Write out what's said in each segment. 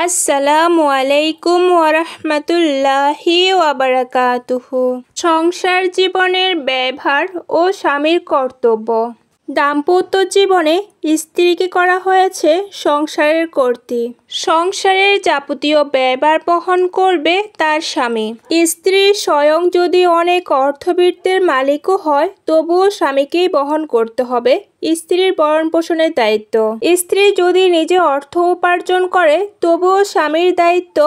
আসসালামু আলাইকুম ওয়ারাহমাতুল্লাহি ওয়াবারাকাতুহু। সংসার জীবনের ব্যয়ভার ও স্বামীর কর্তব্য। দাম্পত্য জীবনে স্ত্রীকে করা হয়েছে সংসারের কর্ত্রী। সংসারের যাবতীয় ব্যয়ভার বহন করবে তার স্বামী। স্ত্রী স্বয়ং যদি অনেক অর্থবিত্তের মালিকও হয়, তবুও স্বামীকেই বহন করতে হবে স্ত্রীর ভরণ পোষণের দায়িত্ব। স্ত্রী যদি নিজে অর্থ উপার্জন করে, তবুও স্বামীর দায়িত্ব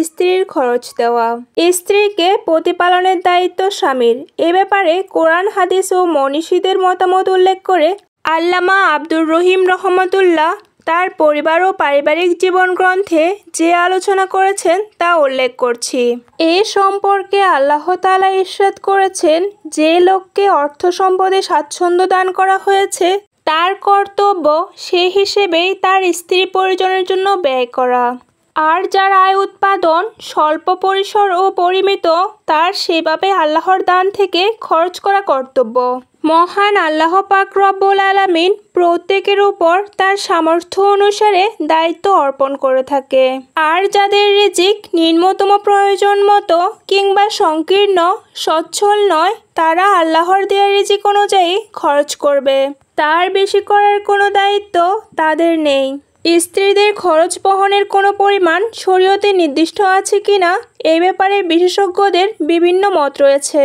স্ত্রীর খরচ দেওয়া। স্ত্রীকে প্রতিপালনের দায়িত্ব স্বামীর। এ ব্যাপারে কোরআন, হাদিস ও মনীষীদের মতামত উল্লেখ করে আল্লামা আব্দুর রহিম রহমতুল্লাহ তার পরিবার ও পারিবারিক জীবন গ্রন্থে যে আলোচনা করেছেন তা উল্লেখ করছি। এ সম্পর্কে আল্লাহ তাআলা ইরশাদ করেছেন, যে লোককে অর্থ সম্পদে স্বাচ্ছন্দ্য দান করা হয়েছে, তার কর্তব্য সে হিসেবেই তার স্ত্রী পরিজনের জন্য ব্যয় করা। আর যার আয় উৎপাদন স্বল্প পরিসর ও পরিমিত, তার সেভাবে আল্লাহর দান থেকে খরচ করা কর্তব্য। মহান আল্লাহ পাক রব্বুল আলামিন প্রত্যেকের উপর তার সামর্থ্য অনুসারে দায়িত্ব অর্পণ করে থাকে। আর যাদের রিজিক নিম্নতম প্রয়োজন মতো কিংবা সংকীর্ণ সচ্ছল নয়, তারা আল্লাহর দেয়া রিজিক অনুযায়ী খরচ করবে। তার বেশি করার কোনো দায়িত্ব তাদের নেই। স্ত্রীদের খরচ বহনের কোনো পরিমাণ শরীয়তে নির্দিষ্ট আছে কিনা, এই ব্যাপারে বিশেষজ্ঞদের বিভিন্ন মত রয়েছে।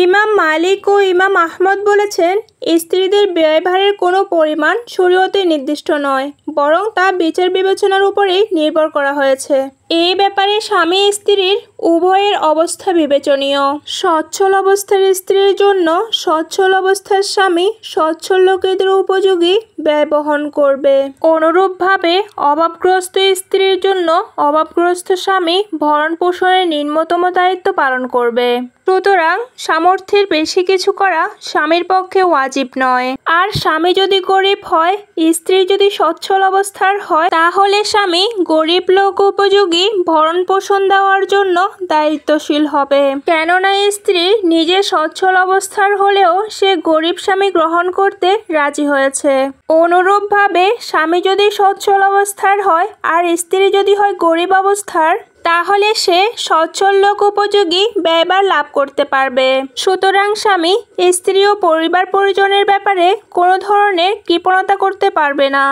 ইমাম মালিক ও ইমাম আহমদ বলেছেন, স্ত্রীদের ব্যয়ভারের কোনো পরিমাণ শরীয়তে নির্দিষ্ট নয়, বরং তা বিচার বিবেচনার উপরেই নির্ভর করা হয়েছে। এই ব্যাপারে স্বামী স্ত্রীর উভয়ের অবস্থা বিবেচনীয়। সচ্ছল অবস্থার স্ত্রীর জন্য সচ্ছল অবস্থার স্বামী সচ্ছল লোকেদের উপযোগী ব্যয় বহন করবে। অনুরূপভাবে অভাবগ্রস্ত স্ত্রীর জন্য অভাবগ্রস্ত স্বামী ভরণ পোষণের নিম্নতম দায়িত্ব পালন করবে। সুতরাং সামর্থ্যের বেশি কিছু করা স্বামীর পক্ষে ওয়াজিব নয়। আর স্বামী যদি গরিব হয়, স্ত্রী যদি সচ্ছল অবস্থার হয়, তাহলে স্বামী গরিব লোক উপযোগী ভরণ পোষণ দেওয়ার জন্য দায়িত্বশীল হবে। কেননা স্ত্রী নিজে সচ্ছল অবস্থার হলেও সে গরিব স্বামী গ্রহণ করতে রাজি হয়েছে। অনুরূপভাবে স্বামী যদি সচ্ছল অবস্থার হয় আর স্ত্রী যদি হয় গরিব অবস্থার, তাহলে সে সচ্ছল লোক উপযোগী ব্যয়ভার লাভ করতে পারবে। সুতরাং স্বামী স্ত্রী ও পরিবার পরিজনের ব্যাপারে কোনো ধরনের কৃপণতা করতে পারবে না।